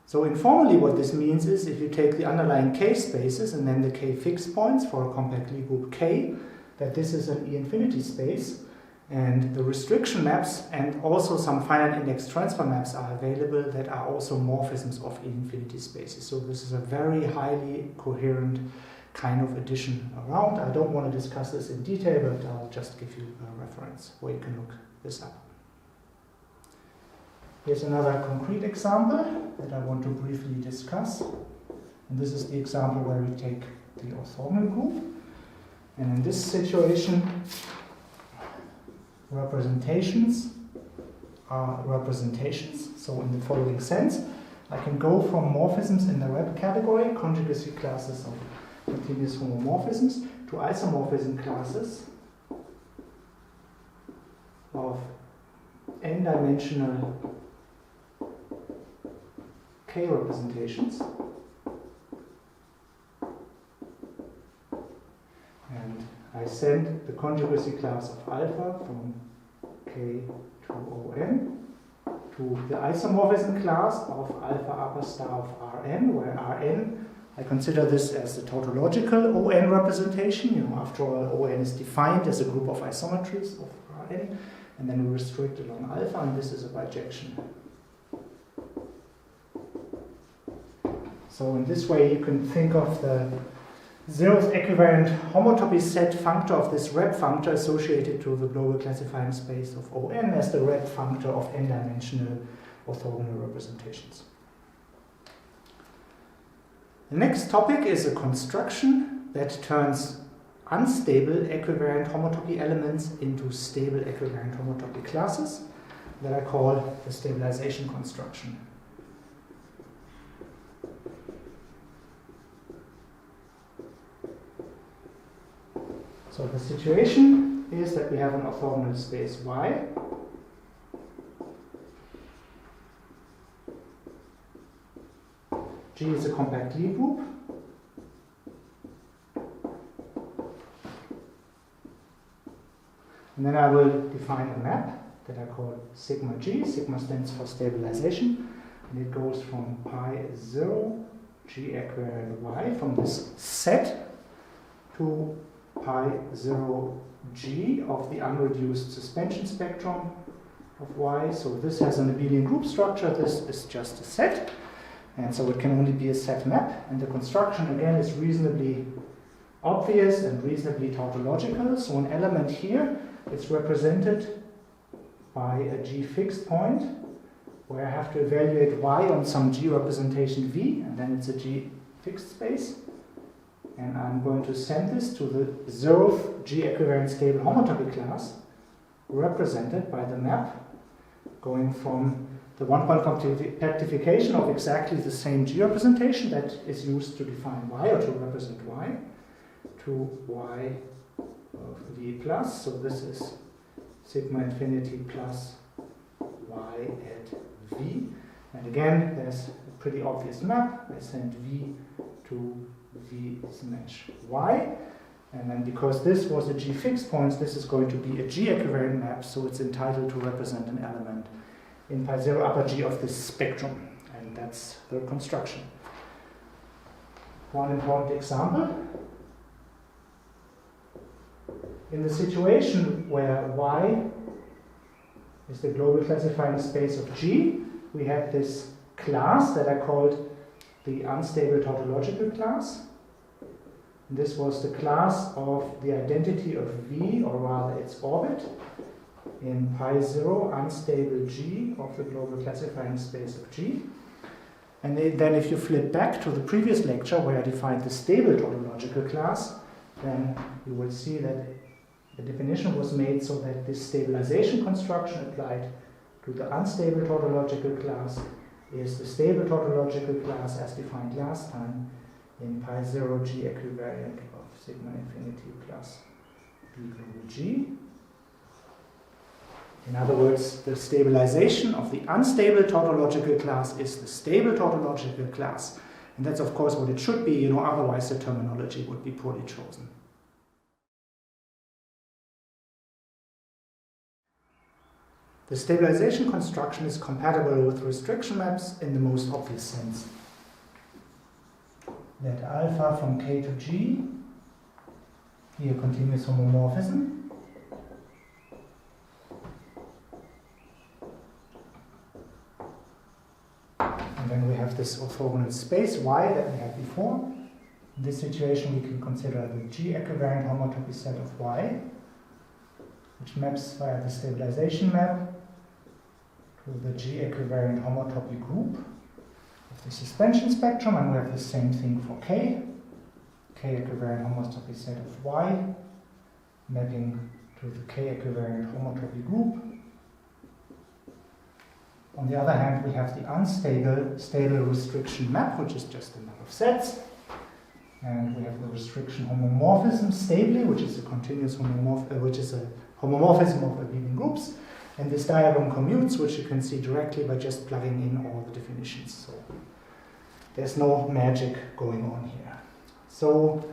So informally what this means is if you take the underlying K spaces and then the K fixed points for a compact Lie group K, that this is an E-infinity space, and the restriction maps and also some finite index transfer maps are available that are also morphisms of E-infinity spaces. So this is a very highly coherent kind of addition around. I don't want to discuss this in detail, but I'll just give you a reference where you can look this up. Here's another concrete example that I want to briefly discuss. And this is the example where we take the orthogonal group. And in this situation, representations are representations. So in the following sense, I can go from morphisms in the rep category, conjugacy classes of continuous homomorphisms, to isomorphism classes of n-dimensional K representations, and I send the conjugacy class of alpha from K to On to the isomorphism class of alpha upper star of Rn, where Rn, I consider this as the tautological On representation. After all, On is defined as a group of isometries of Rn, and then we restrict along alpha, and this is a bijection. So in this way, you can think of the zeroth equivariant homotopy set functor of this rep functor associated to the global classifying space of On as the rep functor of n-dimensional orthogonal representations. The next topic is a construction that turns unstable equivariant homotopy elements into stable equivariant homotopy classes that I call the stabilization construction. So the situation is that we have an orthogonal space Y. G is a compact Lie group. And then I will define a map that I call sigma G. Sigma stands for stabilization. And it goes from pi 0 G-equivariant Y from this set to pi 0 G of the unreduced suspension spectrum of Y. So this has an abelian group structure. This is just a set. And so it can only be a set map. And the construction, again, is reasonably obvious and reasonably tautological. So an element here is represented by a G fixed point, where I have to evaluate y on some G representation V, and then it's a G fixed space. And I'm going to send this to the 0th G-equivariant stable homotopy class, represented by the map going from the one-point compactification of exactly the same G representation that is used to define y or to represent y, to y of V plus. So this is sigma infinity plus y at V. And again, there's a pretty obvious map. I send V to V match y. And then because this was a G fixed point, this is going to be a G-equivariant map, so it's entitled to represent an element in pi 0 upper G of this spectrum. And that's the construction. One important example. In the situation where y is the global classifying space of G, we had this class that I called the unstable tautological class. And this was the class of the identity of V, or rather its orbit, in pi 0 unstable G of the global classifying space of G. And then if you flip back to the previous lecture where I defined the stable tautological class, then you will see that the definition was made so that this stabilization construction applied to the unstable tautological class is the stable tautological class as defined last time in pi 0 G equivariant of sigma infinity plus B global G. In other words, the stabilization of the unstable tautological class is the stable tautological class. And that's of course what it should be, otherwise the terminology would be poorly chosen. The stabilization construction is compatible with restriction maps in the most obvious sense. Let alpha from K to G be a continuous homomorphism. And then we have this orthogonal space Y that we had before. In this situation, we can consider the G-equivariant homotopy set of Y, which maps via the stabilization map to the G-equivariant homotopy group of the suspension spectrum, and we have the same thing for K. K-equivariant homotopy set of Y, mapping to the K-equivariant homotopy group. On the other hand, we have the unstable stable restriction map, which is just a map of sets. And we have the restriction homomorphism stably, which is a continuous homomorphism of abelian groups. And this diagram commutes, which you can see directly by just plugging in all the definitions. So there's no magic going on here. So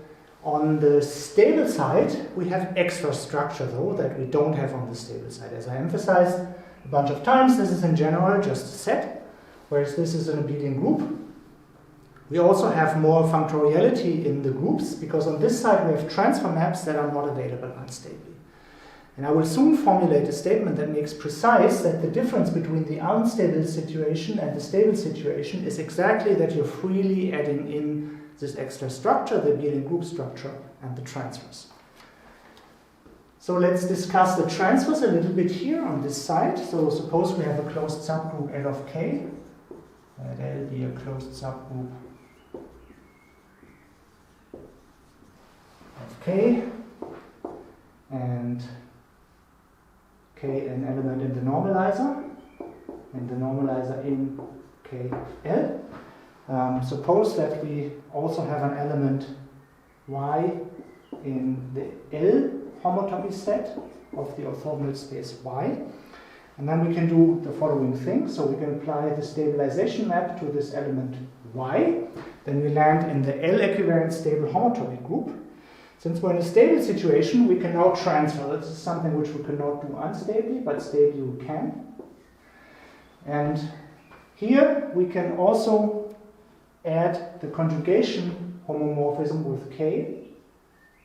on the stable side, we have extra structure, though, that we don't have on the stable side. As I emphasized a bunch of times, this is in general just a set, whereas this is an abelian group. We also have more functoriality in the groups, because on this side we have transfer maps that are not available unstably. And I will soon formulate a statement that makes precise that the difference between the unstable situation and the stable situation is exactly that you're freely adding in this extra structure, the abelian group structure, and the transfers. So let's discuss the transfers a little bit here on this side. So suppose we have a closed subgroup L of K. Let L be a closed subgroup of K, and K an element in the normalizer, and the normalizer in K of L. Suppose that we also have an element Y in the L homotopy set of the orthogonal space Y. And then we can do the following thing. So we can apply the stabilization map to this element Y. Then we land in the L equivariant stable homotopy group. Since we're in a stable situation, we can now transfer. This is something which we cannot do unstably, but stably we can. And here we can also add the conjugation homomorphism with K,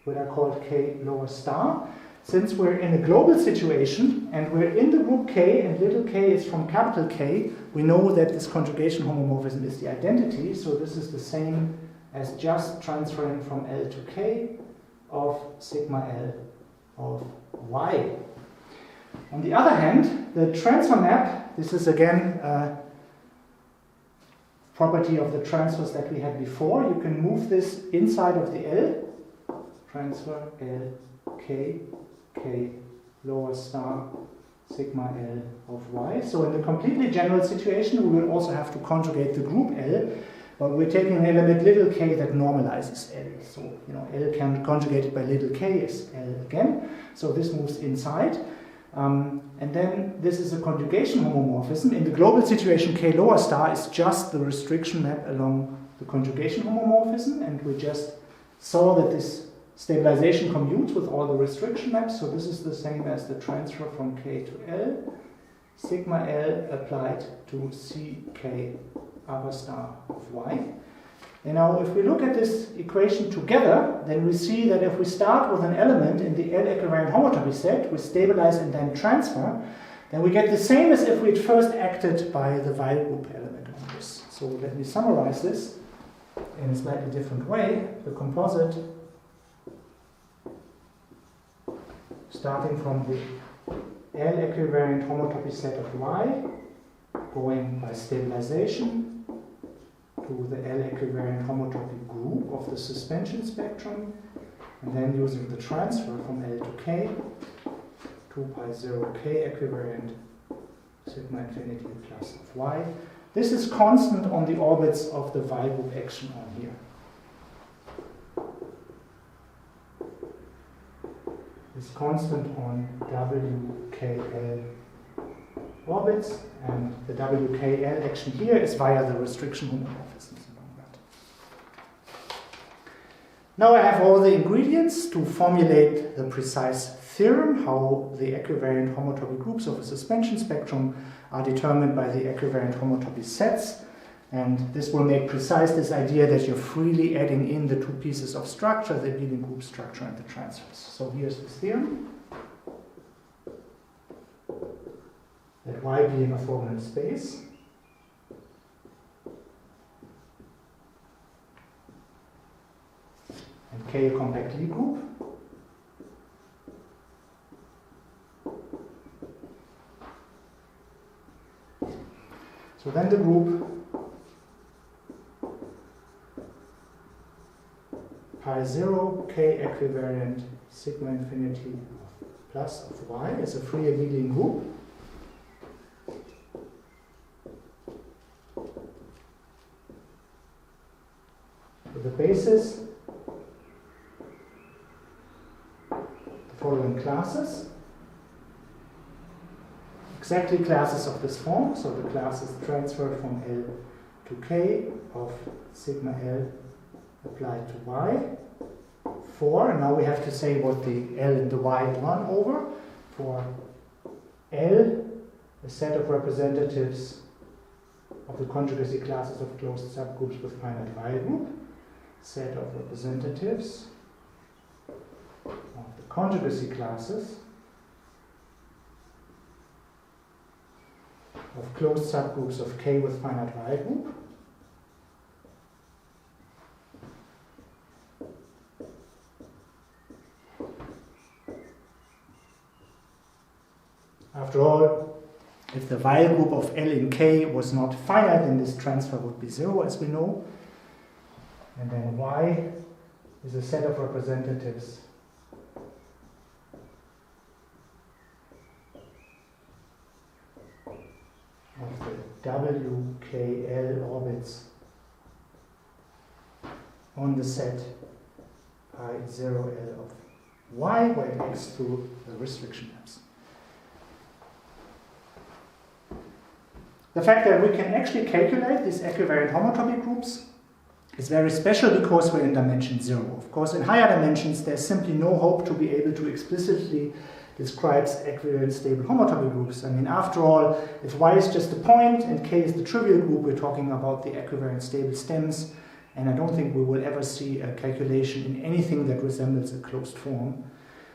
what I called K lower star. Since we're in a global situation and we're in the group K and little k is from capital K, we know that this conjugation homomorphism is the identity. So this is the same as just transferring from L to K of sigma L of Y. On the other hand, the transfer map, this is again a property of the transfers that we had before. You can move this inside of the L, transfer L, K, K, lower star, sigma L of Y. So in the completely general situation, we will also have to conjugate the group L, but we're taking an element little k that normalizes L. So, L can conjugate it by little k is L again. So this moves inside. And then this is a conjugation homomorphism. In the global situation, k lower star is just the restriction map along the conjugation homomorphism, and we just saw that this stabilization commutes with all the restriction maps. So this is the same as the transfer from k to L, sigma L applied to ck upper star of Y. And now if we look at this equation together, then we see that if we start with an element in the L equivariant homotopy set, we stabilize and then transfer, then we get the same as if we'd first acted by the while group element on this. So let me summarize this in a slightly different way. The composite, starting from the L equivariant homotopy set of Y, going by stabilization to the L equivariant homotopy group of the suspension spectrum, and then using the transfer from L to K, 2 pi 0 K equivariant sigma infinity plus of Y. This is constant on the orbits of the Y group action on here. Is constant on WKL orbits, and the WKL action here is via the restriction homomorphisms along that. Now I have all the ingredients to formulate the precise theorem, how the equivariant homotopy groups of a suspension spectrum are determined by the equivariant homotopy sets, and this will make precise this idea that you're freely adding in the two pieces of structure, the abelian group structure and the transfers. So here's this theorem. That Y being a orthogonal space, and K a compact Lie group, so then the group pi 0 K equivariant sigma infinity plus of Y is a free abelian group. The basis, the following classes, exactly classes of this form, so the class is transferred from L to K of sigma L applied to Y. 4, and now we have to say what the L and the Y run over. For L, a set of representatives of the conjugacy classes of closed subgroups with finite Y group. Set of representatives of the conjugacy classes of closed subgroups of K with finite Y group. After all, if the Y group of L in K was not finite, then this transfer would be 0, as we know. And then Y is a set of representatives of the WKL orbits on the set pi 0L of Y, where it acts through the restriction maps. The fact that we can actually calculate these equivariant homotopy groups is very special because we're in dimension 0. Of course, in higher dimensions, there's simply no hope to be able to explicitly describe equivariant stable homotopy groups. I mean, after all, if Y is just a point and K is the trivial group, we're talking about the equivariant stable stems, and I don't think we will ever see a calculation in anything that resembles a closed form.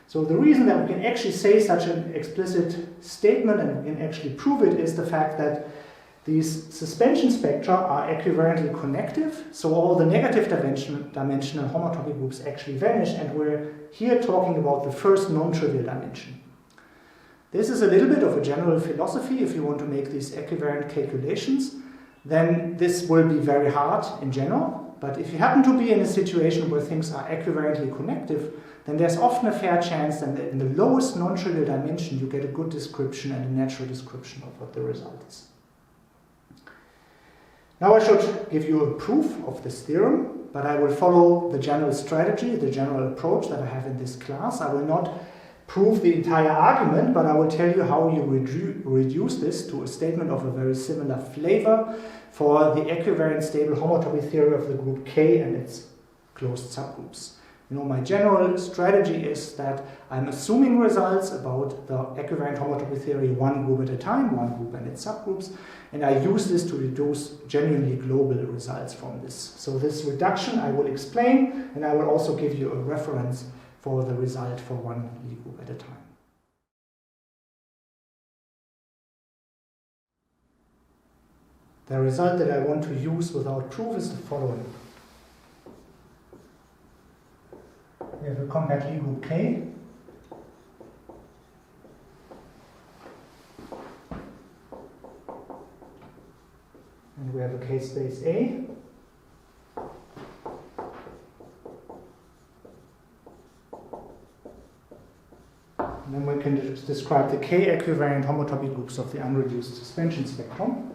So the reason that we can actually say such an explicit statement and we can actually prove it is the fact that these suspension spectra are equivariantly connective, so all the negative dimensional homotopy groups actually vanish, and we're here talking about the first non-trivial dimension. This is a little bit of a general philosophy. If you want to make these equivariant calculations, then this will be very hard in general. But if you happen to be in a situation where things are equivariantly connective, then there's often a fair chance that in the lowest non-trivial dimension you get a good description and a natural description of what the result is. Now I should give you a proof of this theorem, but I will follow the general strategy, the general approach that I have in this class. I will not prove the entire argument, but I will tell you how you reduce this to a statement of a very similar flavor for the equivariant stable homotopy theory of the group K and its closed subgroups. You know, my general strategy is that I'm assuming results about the equivariant homotopy theory one group at a time, one group and its subgroups, and I use this to deduce genuinely global results from this. So this reduction I will explain, and I will also give you a reference for the result for one Lie group at a time. The result that I want to use without proof is the following. We have a compact Lie group K. And we have a K space A. And then we can describe the K equivariant homotopy groups of the unreduced suspension spectrum.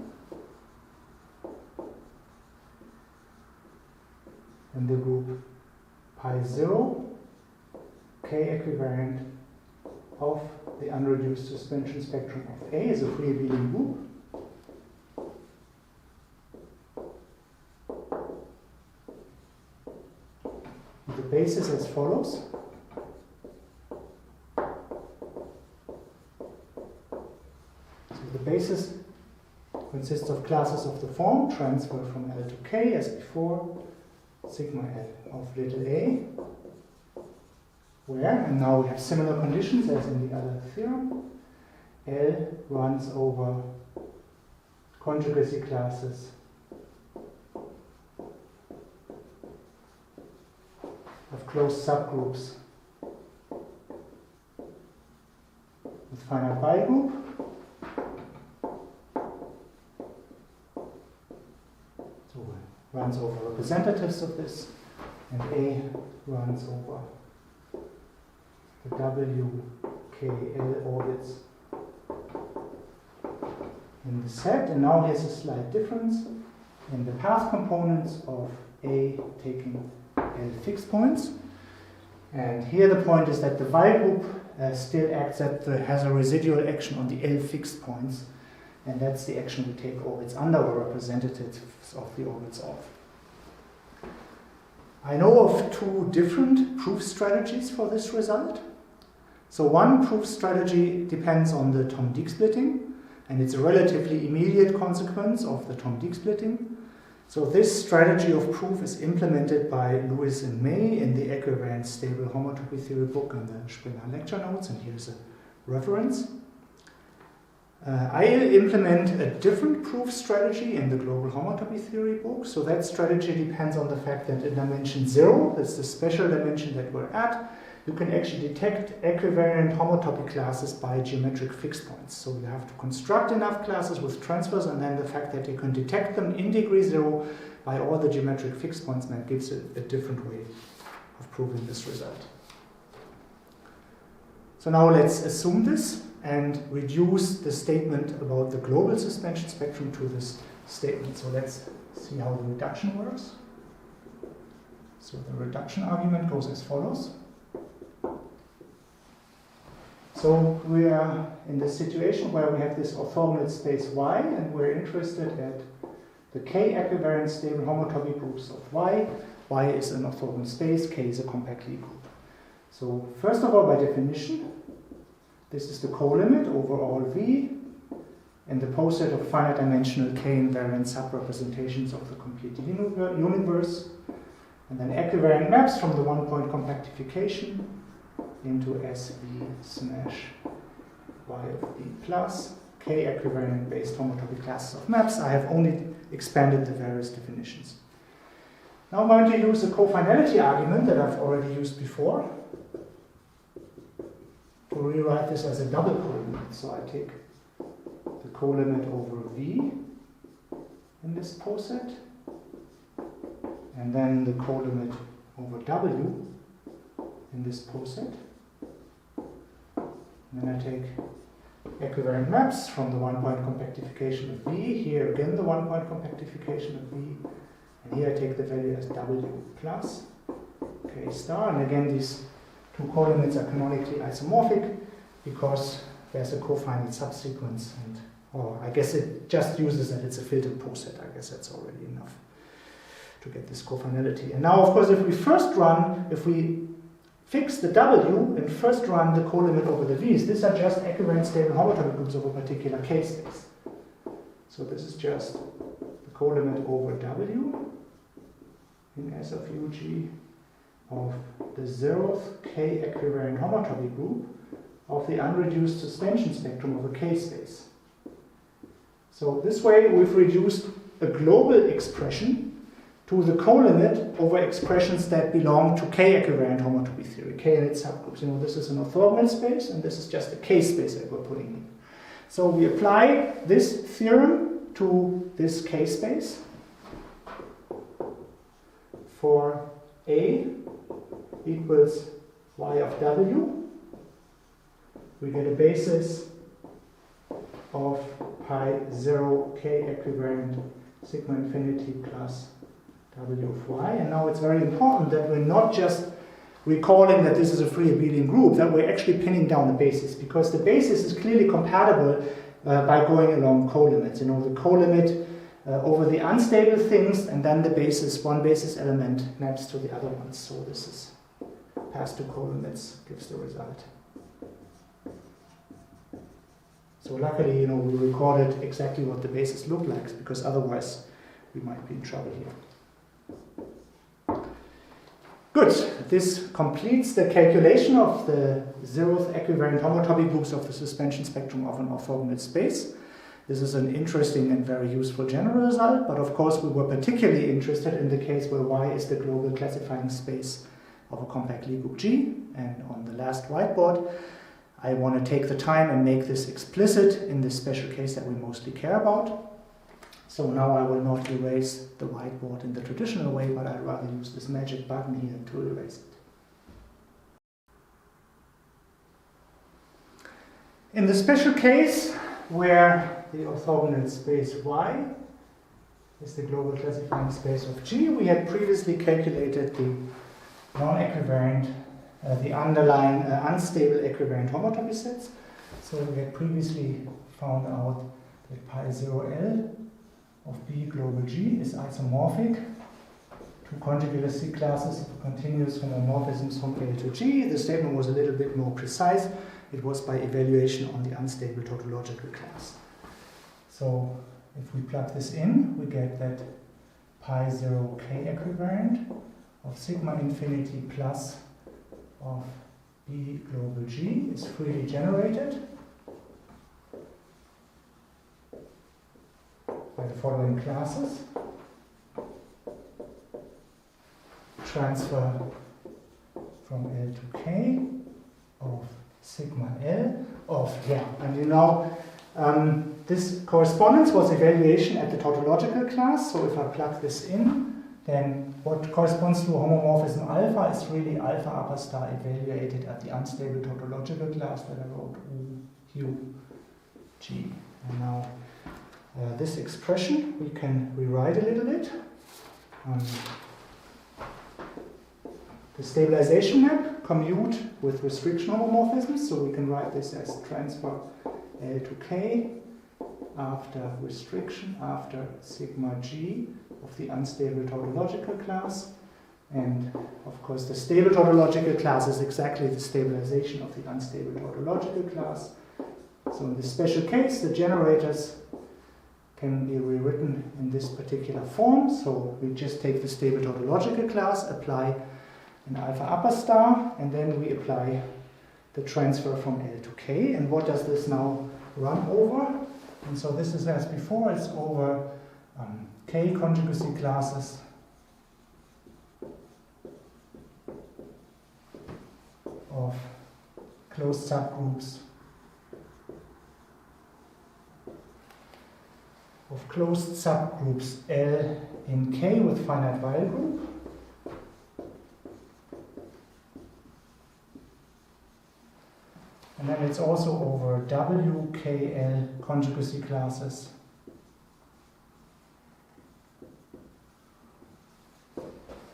And the group pi 0, K equivariant of the unreduced suspension spectrum of A is a free abelian group. The basis as follows. So the basis consists of classes of the form transfer from L to K as before, sigma L of little a, where, and now we have similar conditions as in the other theorem, L runs over conjugacy classes of closed subgroups with finite bigroup. So it runs over representatives of this, and A runs over the WKL orbits in the set. And now here's a slight difference in the path components of A taking L fixed points. And here the point is that the Y group still acts has a residual action on the L fixed points, and that's the action we take orbits under or representatives of the orbits of. I know of two different proof strategies for this result. So one proof strategy depends on the Tom-Dieck splitting, and it's a relatively immediate consequence of the Tom-Dieck splitting. So this strategy of proof is implemented by Lewis and May in the equivariant stable homotopy theory book and the Springer lecture notes, and here's a reference. I implement a different proof strategy in the global homotopy theory book. So that strategy depends on the fact that in dimension 0, that's the special dimension that we're at, you can actually detect equivariant homotopy classes by geometric fixed points. So you have to construct enough classes with transfers, and then the fact that you can detect them in degree 0 by all the geometric fixed points, and that gives it a different way of proving this result. So now let's assume this and reduce the statement about the global suspension spectrum to this statement. So let's see how the reduction works. So the reduction argument goes as follows. So we are in the situation where we have this orthogonal space Y, and we're interested at the K equivariant stable homotopy groups of Y. Y is an orthogonal space, K is a compact Lie group. So first of all, by definition, this is the co-limit over all V in the poset of finite dimensional K invariant subrepresentations of the complete universe, and then equivariant maps from the one-point compactification into SV smash Y of B plus K equivariant based homotopy classes of maps. I have only expanded the various definitions. Now I'm going to use a cofinality argument that I've already used before to we rewrite this as a double colimit. So I take the colimit over V in this poset, and then the colimit over W in this poset. And then I take equivariant maps from the one-point compactification of V. Here again the one-point compactification of V. And here I take the value as W plus K star. And again these two colimits are canonically isomorphic because there's a cofinite subsequence. And I guess it just uses that it's a filtered poset. I guess that's already enough to get this cofinality. And now of course if we fix the W and first run the colimit over the V's, these are just equivariant stable homotopy groups of a particular K space. So this is just the colimit over W in S of UG of the zeroth K equivariant homotopy group of the unreduced suspension spectrum of a K space. So this way we've reduced a global expression to the colimit over expressions that belong to K equivariant homotopy theory, K and its subgroups. You know, this is an orthogonal space, and this is just a K space that we're putting in. So we apply this theorem to this K space for A equals Y of W. We get a basis of pi 0 K equivariant sigma infinity plus W of Y. And now it's very important that we're not just recalling that this is a free abelian group, that we're actually pinning down the basis, because the basis is clearly compatible by going along colimits. You know, the colimit over the unstable things, and then the basis, one basis element maps to the other ones. So this is passed to colimits, gives the result. So luckily, you know, we recorded exactly what the basis looked like, because otherwise we might be in trouble here. Good. This completes the calculation of the zeroth equivariant homotopy groups of the suspension spectrum of an orthogonal space. This is an interesting and very useful general result, but of course we were particularly interested in the case where Y is the global classifying space of a compact Lie group G. And on the last whiteboard, I want to take the time and make this explicit in this special case that we mostly care about. So now I will not erase the whiteboard in the traditional way, but I'd rather use this magic button here to erase it. In the special case where the orthogonal space Y is the global classifying space of G, we had previously calculated the non-equivariant, the underlying unstable equivariant homotopy sets. So we had previously found out that pi 0L of B global G is isomorphic to conjugal C classes of continuous homomorphisms from L to G. The statement was a little bit more precise. It was by evaluation on the unstable tautological class. So if we plug this in, we get that pi 0 K equivariant of sigma infinity plus of B global G is freely generated by the following classes. Transfer from L to K of sigma L of, and you know, this correspondence was evaluation at the tautological class. So if I plug this in, then what corresponds to homomorphism alpha is really alpha upper star evaluated at the unstable tautological class that I wrote U, G. And now this expression we can rewrite a little bit. The stabilization map commute with restriction homomorphisms, so we can write this as transfer L to K after restriction after sigma G of the unstable tautological class. And of course the stable tautological class is exactly the stabilization of the unstable tautological class. So in this special case, the generators can be rewritten in this particular form. So we just take the stable tautological class, apply an alpha upper star, and then we apply the transfer from L to K. And what does this now run over? And so this is as before, it's over K conjugacy classes of closed subgroups of closed subgroups L in K with finite Weil group. And then it's also over WKL conjugacy classes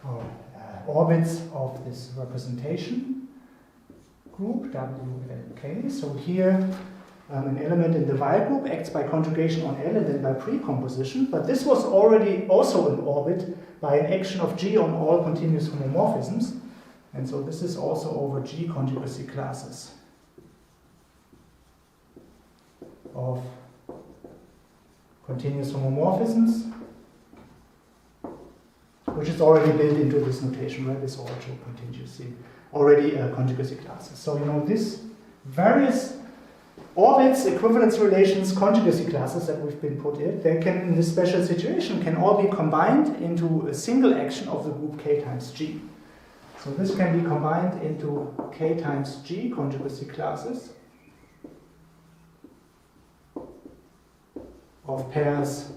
or orbits of this representation group WLK. So here an element in the Weil group acts by conjugation on L and then by precomposition, but this was already also an orbit by an action of G on all continuous homomorphisms, and so this is also over G conjugacy classes of continuous homomorphisms, which is already built into this notation, right? This origin contingency, already conjugacy classes. So you know this various orbits, equivalence relations, conjugacy classes that we've been put in, they can, in this special situation, can all be combined into a single action of the group K times G. So this can be combined into K times G conjugacy classes of pairs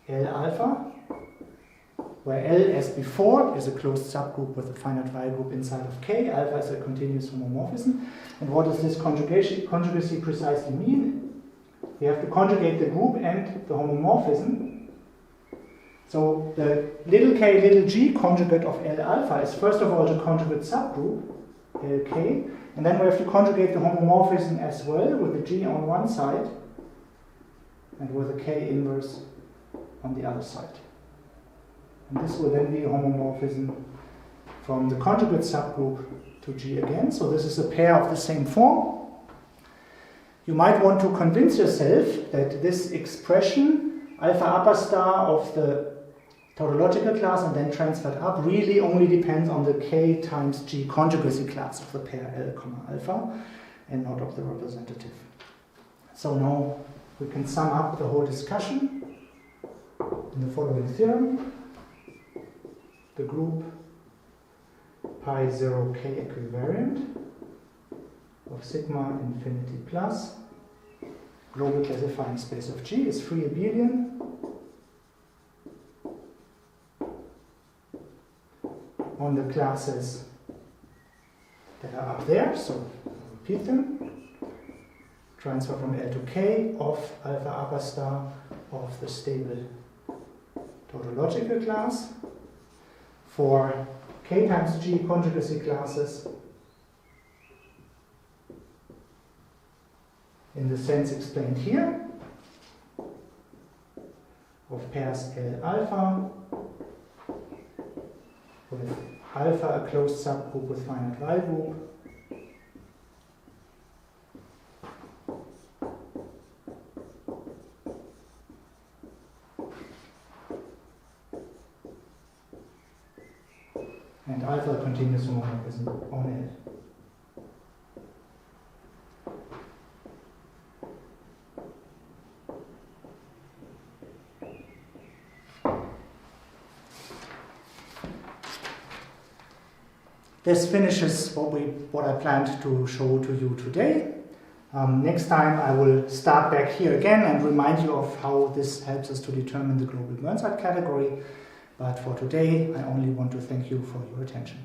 L alpha, where L, as before, is a closed subgroup with a finite Weil group inside of K. Alpha is a continuous homomorphism. And what does this conjugacy precisely mean? We have to conjugate the group and the homomorphism. So the little k, little g conjugate of L alpha is first of all the conjugate subgroup, Lk, and then we have to conjugate the homomorphism as well with the g on one side and with a k inverse on the other side. And this will then be a homomorphism from the conjugate subgroup to G again. So this is a pair of the same form. You might want to convince yourself that this expression, alpha upper star of the tautological class and then transferred up, really only depends on the K times G conjugacy class of the pair L, alpha, and not of the representative. So now we can sum up the whole discussion in the following theorem. The group pi 0 K equivariant of sigma infinity plus global classifying space of G is free abelian on the classes that are up there, so I'll repeat them. Transfer from L to K of alpha upper star of the stable tautological class for K times G conjugacy classes in the sense explained here of pairs L alpha with alpha a closed subgroup with finite Weil group and alpha a continuous homomorphism on L. This finishes what I planned to show to you today. Next time I will start back here again and remind you of how this helps us to determine the global Burnside category. But for today, I only want to thank you for your attention.